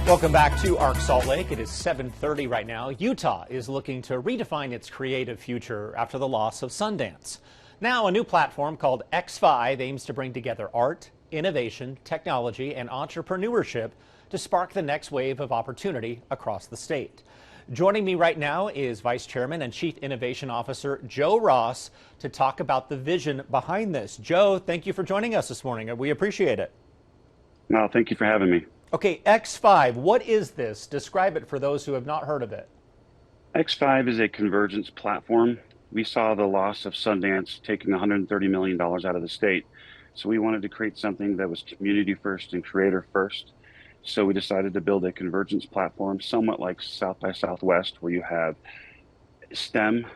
Welcome back to Arc Salt Lake. It is 7:30 right now. Utah is looking to redefine its creative future after the loss of Sundance. Now, a new platform called X5 aims to bring together art, innovation, technology, and entrepreneurship to spark the next wave of opportunity across the state. Joining me right now is Vice Chairman and Chief Innovation Officer Joe Ross to talk about the vision behind this. Joe, thank you for joining us this morning. We appreciate it. No, thank you for having me. Okay, X5, what is this? Describe it for those who have not heard of it. X5 is a convergence platform. We saw the loss of Sundance taking $130 million out of the state. So we wanted to create something that was community first and creator first. So we decided to build a convergence platform, somewhat like South by Southwest, where you have STEM,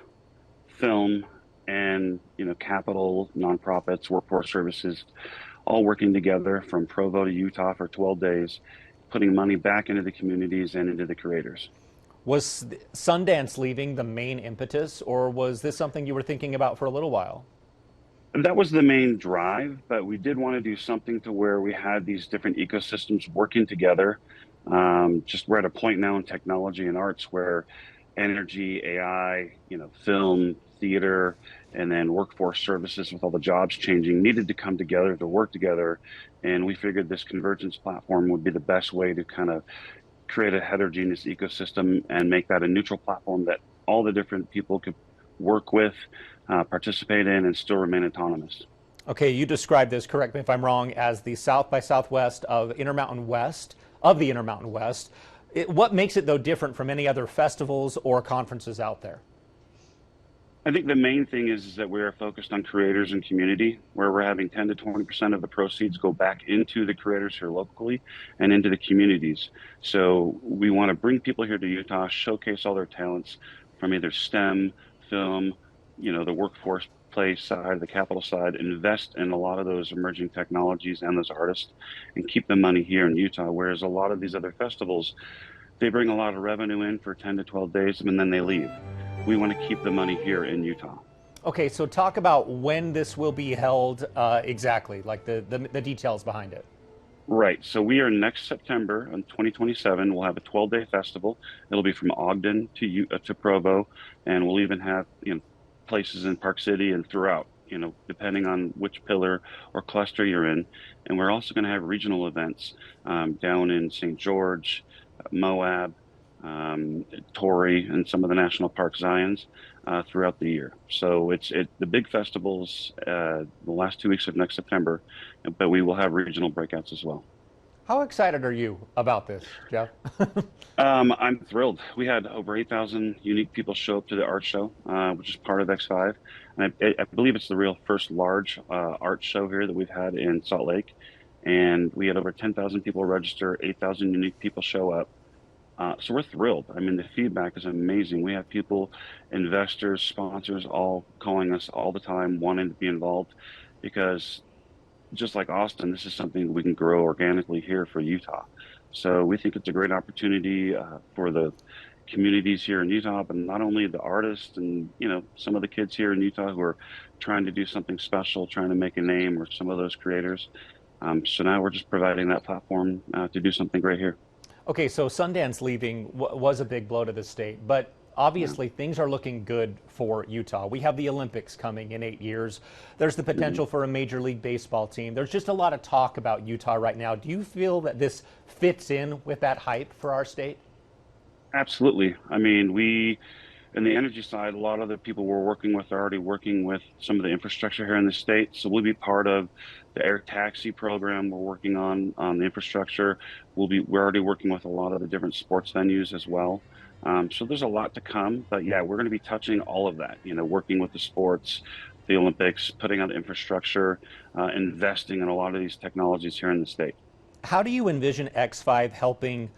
film, and capital, nonprofits, workforce services, all working together from Provo to Utah for 12 days, putting money back into the communities and into the creators. Was Sundance leaving the main impetus, or was this something you were thinking about for a little while? That was the main drive, but we did want to do something to where we had these different ecosystems working together. Just we're at a point now in technology and arts where energy, AI, film, theater, and then workforce services with all the jobs changing needed to come together to work together. And we figured this convergence platform would be the best way to kind of create a heterogeneous ecosystem and make that a neutral platform that all the different people could work with, participate in, and still remain autonomous. Okay, you described this, correct me if I'm wrong, as the South by Southwest of the Intermountain West. What makes it, though, different from any other festivals or conferences out there? I think the main thing is that we are focused on creators and community, where we're having 10 to 20% of the proceeds go back into the creators here locally and into the communities. So we want to bring people here to Utah, showcase all their talents from either STEM, film, the workforce place side, the capital side, invest in a lot of those emerging technologies and those artists and keep the money here in Utah. Whereas a lot of these other festivals, they bring a lot of revenue in for 10 to 12 days and then they leave. We want to keep the money here in Utah. Okay, so talk about when this will be held exactly, like the details behind it. Right. So we are next September in 2027. We'll have a 12-day festival. It'll be from Ogden to Provo, and we'll even have places in Park City and throughout, depending on which pillar or cluster you're in. And we're also going to have regional events down in St. George, Moab, Torrey, and some of the national park Zions throughout the year. So it's the big festivals the last 2 weeks of next September, but we will have regional breakouts as well. How excited are you about this, Jeff? I'm thrilled. We had over 8,000 unique people show up to the art show, which is part of X5. And I believe it's the real first large art show here that we've had in Salt Lake. And we had over 10,000 people register, 8,000 unique people show up. So we're thrilled. I mean, the feedback is amazing. We have people, investors, sponsors, all calling us all the time, wanting to be involved, because just like Austin, this is something we can grow organically here for Utah. So we think it's a great opportunity for the communities here in Utah, but not only the artists and, some of the kids here in Utah who are trying to do something special, trying to make a name, or some of those creators. So now we're just providing that platform to do something great here. Okay, so Sundance leaving was a big blow to the state, but obviously things are looking good for Utah. We have the Olympics coming in 8 years. There's the potential for a Major League Baseball team. There's just a lot of talk about Utah right now. Do you feel that this fits in with that hype for our state? Absolutely. I mean, in the energy side, a lot of the people we're working with are already working with some of the infrastructure here in the state. So we'll be part of the air taxi program we're working on the infrastructure. We're already working with a lot of the different sports venues as well. So there's a lot to come, but yeah, we're going to be touching all of that, working with the sports, the Olympics, putting out infrastructure, investing in a lot of these technologies here in the state. How do you envision X5 helping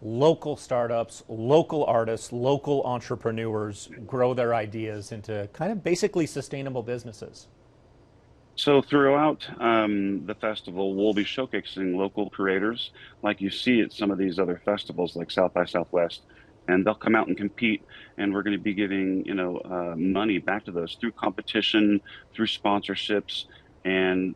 local startups, local artists, local entrepreneurs grow their ideas into kind of basically sustainable businesses? So throughout the festival, we'll be showcasing local creators like you see at some of these other festivals like South by Southwest, and they'll come out and compete, and we're going to be giving money back to those through competition, through sponsorships, and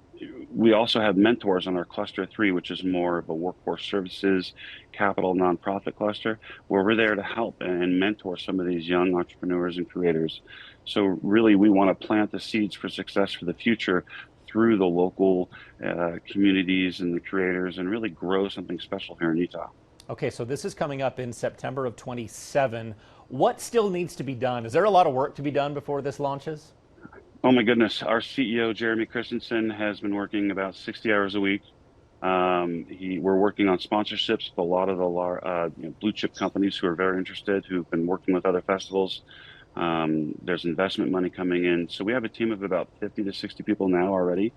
we also have mentors on our cluster 3, which is more of a workforce services, capital, nonprofit cluster, where we're there to help and mentor some of these young entrepreneurs and creators. So really, we want to plant the seeds for success for the future through the local communities and the creators, and really grow something special here in Utah. Okay, so this is coming up in September of 27. What still needs to be done? Is there a lot of work to be done before this launches? Oh my goodness, our CEO, Jeremy Christensen, has been working about 60 hours a week. We're working on sponsorships with a lot of the blue chip companies who are very interested, who've been working with other festivals. There's investment money coming in. So we have a team of about 50 to 60 people now already.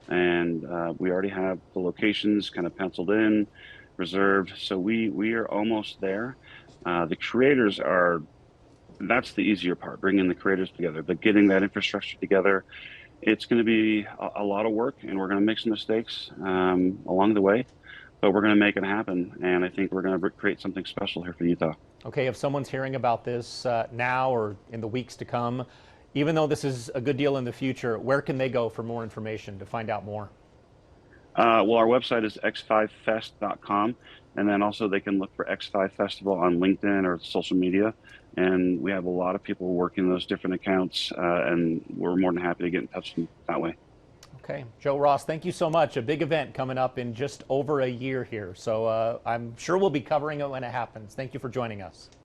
And we already have the locations kind of penciled in, reserved. So we are almost there. The creators are, that's the easier part, bringing the creators together, but getting that infrastructure together, it's going to be a lot of work, and we're going to make some mistakes along the way, but we're going to make it happen. And I think we're going to create something special here for Utah. Okay, if someone's hearing about this now or in the weeks to come, even though this is a good deal in the future, where can they go for more information to find out more? Well, our website is x5fest.com, and then also they can look for X5 Festival on LinkedIn or social media. And we have a lot of people working those different accounts, and we're more than happy to get in touch with them that way. Okay, Joe Ross, thank you so much. A big event coming up in just over a year here, so I'm sure we'll be covering it when it happens. Thank you for joining us.